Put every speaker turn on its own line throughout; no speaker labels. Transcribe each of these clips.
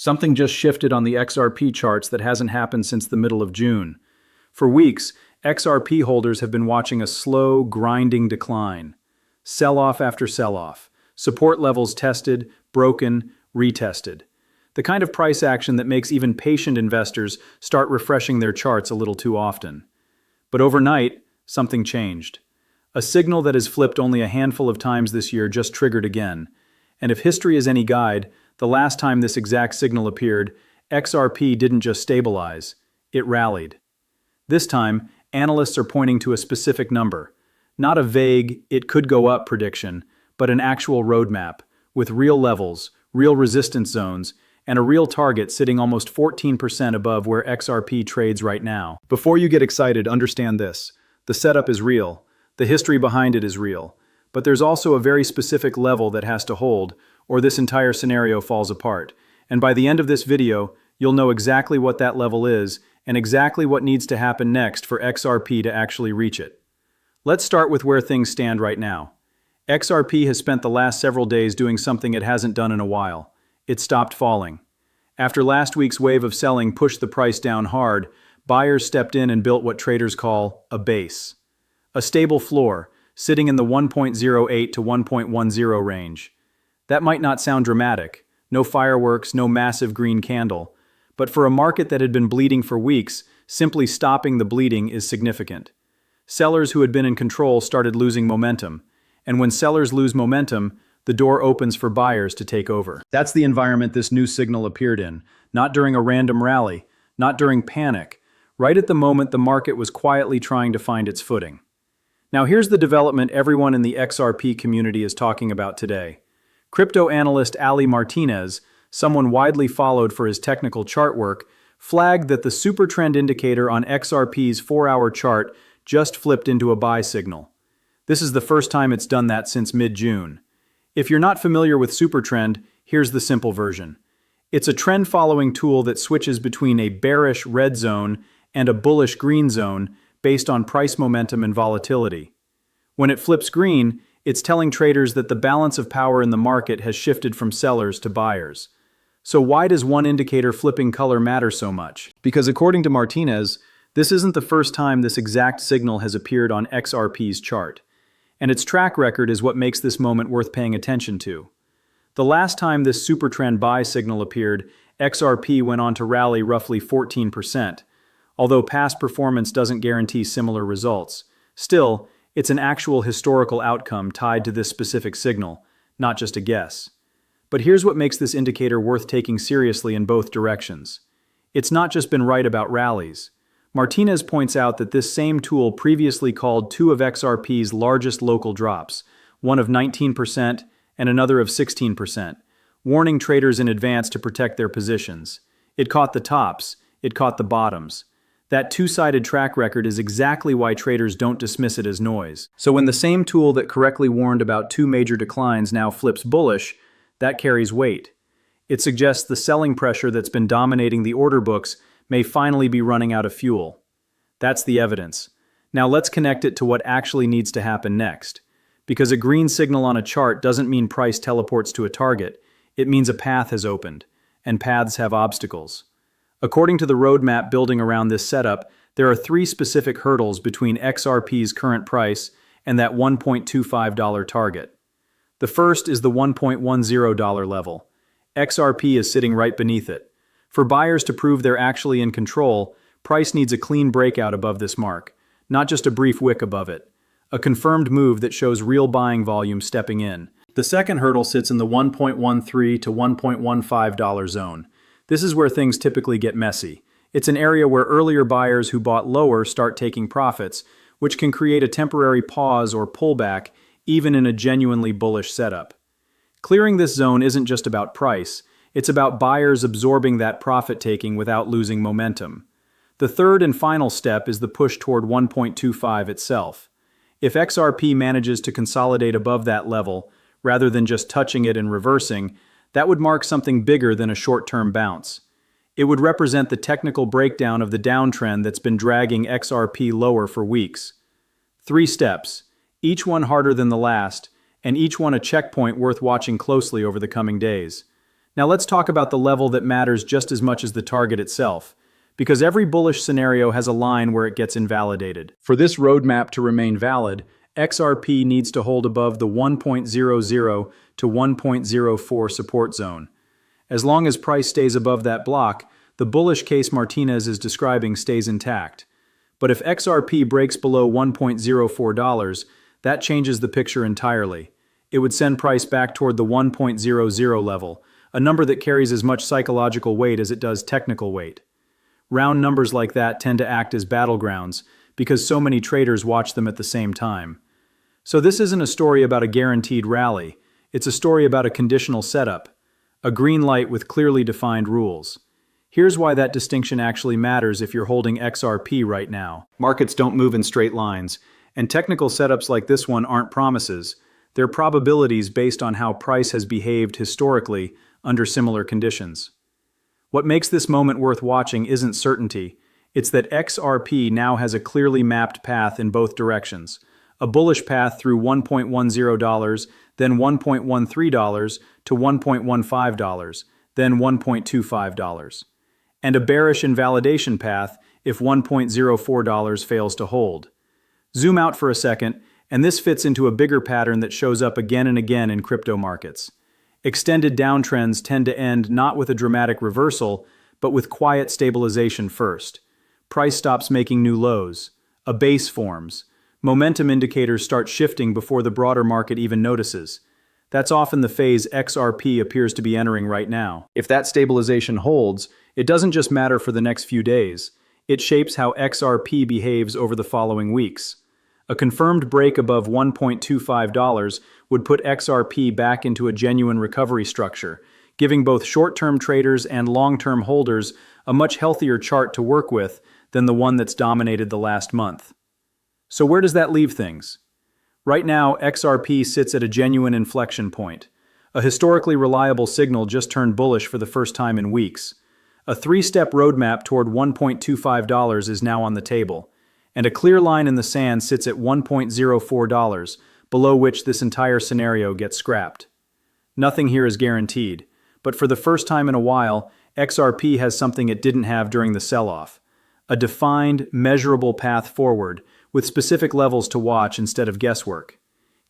Something just shifted on the XRP charts that hasn't happened since the middle of June. For weeks, XRP holders have been watching a slow, grinding decline. Sell-off after sell-off. Support levels tested, broken, retested. The kind of price action that makes even patient investors start refreshing their charts a little too often. But overnight, something changed. A signal that has flipped only a handful of times this year just triggered again. And if history is any guide, the last time this exact signal appeared, XRP didn't just stabilize, it rallied. This time, analysts are pointing to a specific number. Not a vague, it could go up prediction, but an actual roadmap, with real levels, real resistance zones, and a real target sitting almost 14% above where XRP trades right now. Before you get excited, understand this. The setup is real. The history behind it is real. But there's also a very specific level that has to hold, or this entire scenario falls apart. And by the end of this video, you'll know exactly what that level is and exactly what needs to happen next for XRP to actually reach it. Let's start with where things stand right now. XRP has spent the last several days doing something it hasn't done in a while. It stopped falling. After last week's wave of selling pushed the price down hard, buyers stepped in and built what traders call a base. A stable floor, sitting in the 1.08 to 1.10 range. That might not sound dramatic, no fireworks, no massive green candle, but for a market that had been bleeding for weeks, simply stopping the bleeding is significant. Sellers who had been in control started losing momentum, and when sellers lose momentum, the door opens for buyers to take over. That's the environment this new signal appeared in, not during a random rally, not during panic, right at the moment the market was quietly trying to find its footing. Now here's the development everyone in the XRP community is talking about today. Crypto analyst Ali Martinez, someone widely followed for his technical chart work, flagged that the super trend indicator on XRP's 4-hour chart just flipped into a buy signal. This is the first time it's done that since mid-June. If you're not familiar with super trend, here's the simple version. It's a trend-following tool that switches between a bearish red zone and a bullish green zone based on price momentum and volatility. When it flips green, it's telling traders that the balance of power in the market has shifted from sellers to buyers. So why does one indicator flipping color matter so much? Because according to Martinez, this isn't the first time this exact signal has appeared on XRP's chart. And its track record is what makes this moment worth paying attention to. The last time this super trend buy signal appeared, XRP went on to rally roughly 14%. Although past performance doesn't guarantee similar results. Still, it's an actual historical outcome tied to this specific signal, not just a guess. But here's what makes this indicator worth taking seriously in both directions. It's not just been right about rallies. Martinez points out that this same tool previously called two of XRP's largest local drops, one of 19% and another of 16%, warning traders in advance to protect their positions. It caught the tops, it caught the bottoms. That two-sided track record is exactly why traders don't dismiss it as noise. So when the same tool that correctly warned about two major declines now flips bullish, that carries weight. It suggests the selling pressure that's been dominating the order books may finally be running out of fuel. That's the evidence. Now let's connect it to what actually needs to happen next. Because a green signal on a chart doesn't mean price teleports to a target, it means a path has opened, and paths have obstacles. According to the roadmap building around this setup, there are 3 specific hurdles between XRP's current price and that $1.25 target. The first is the $1.10 level. XRP is sitting right beneath it. For buyers to prove they're actually in control, price needs a clean breakout above this mark, not just a brief wick above it. A confirmed move that shows real buying volume stepping in. The second hurdle sits in the $1.13 to $1.15 zone. This is where things typically get messy. It's an area where earlier buyers who bought lower start taking profits, which can create a temporary pause or pullback, even in a genuinely bullish setup. Clearing this zone isn't just about price, it's about buyers absorbing that profit-taking without losing momentum. The third and final step is the push toward 1.25 itself. If XRP manages to consolidate above that level, rather than just touching it and reversing, that would mark something bigger than a short-term bounce. It would represent the technical breakdown of the downtrend that's been dragging XRP lower for weeks. 3 steps, each one harder than the last, and each one a checkpoint worth watching closely over the coming days. Now let's talk about the level that matters just as much as the target itself, because every bullish scenario has a line where it gets invalidated. For this roadmap to remain valid, XRP needs to hold above the 1.00 to 1.04 support zone. As long as price stays above that block, the bullish case Martinez is describing stays intact. But if XRP breaks below $1.04, that changes the picture entirely. It would send price back toward the 1.00 level, a number that carries as much psychological weight as it does technical weight. Round numbers like that tend to act as battlegrounds because so many traders watch them at the same time. So this isn't a story about a guaranteed rally. It's a story about a conditional setup, a green light with clearly defined rules. Here's why that distinction actually matters if you're holding XRP right now. Markets don't move in straight lines, and technical setups like this one aren't promises. They're probabilities based on how price has behaved historically under similar conditions. What makes this moment worth watching isn't certainty. It's that XRP now has a clearly mapped path in both directions. A bullish path through $1.10, then $1.13 to $1.15, then $1.25. And a bearish invalidation path if $1.04 fails to hold. Zoom out for a second, and this fits into a bigger pattern that shows up again and again in crypto markets. Extended downtrends tend to end not with a dramatic reversal, but with quiet stabilization first. Price stops making new lows. A base forms. Momentum indicators start shifting before the broader market even notices. That's often the phase XRP appears to be entering right now. If that stabilization holds, it doesn't just matter for the next few days. It shapes how XRP behaves over the following weeks. A confirmed break above $1.25 would put XRP back into a genuine recovery structure, giving both short-term traders and long-term holders a much healthier chart to work with than the one that's dominated the last month. So where does that leave things? Right now, XRP sits at a genuine inflection point. A historically reliable signal just turned bullish for the first time in weeks. A three-step roadmap toward $1.25 is now on the table, and a clear line in the sand sits at $1.04, below which this entire scenario gets scrapped. Nothing here is guaranteed, but for the first time in a while, XRP has something it didn't have during the sell-off. A defined, measurable path forward, with specific levels to watch instead of guesswork.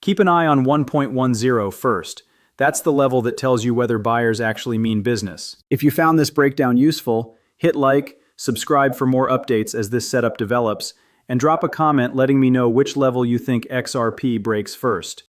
Keep an eye on 1.10 first. That's the level that tells you whether buyers actually mean business. If you found this breakdown useful, hit like, subscribe for more updates as this setup develops, and drop a comment letting me know which level you think XRP breaks first.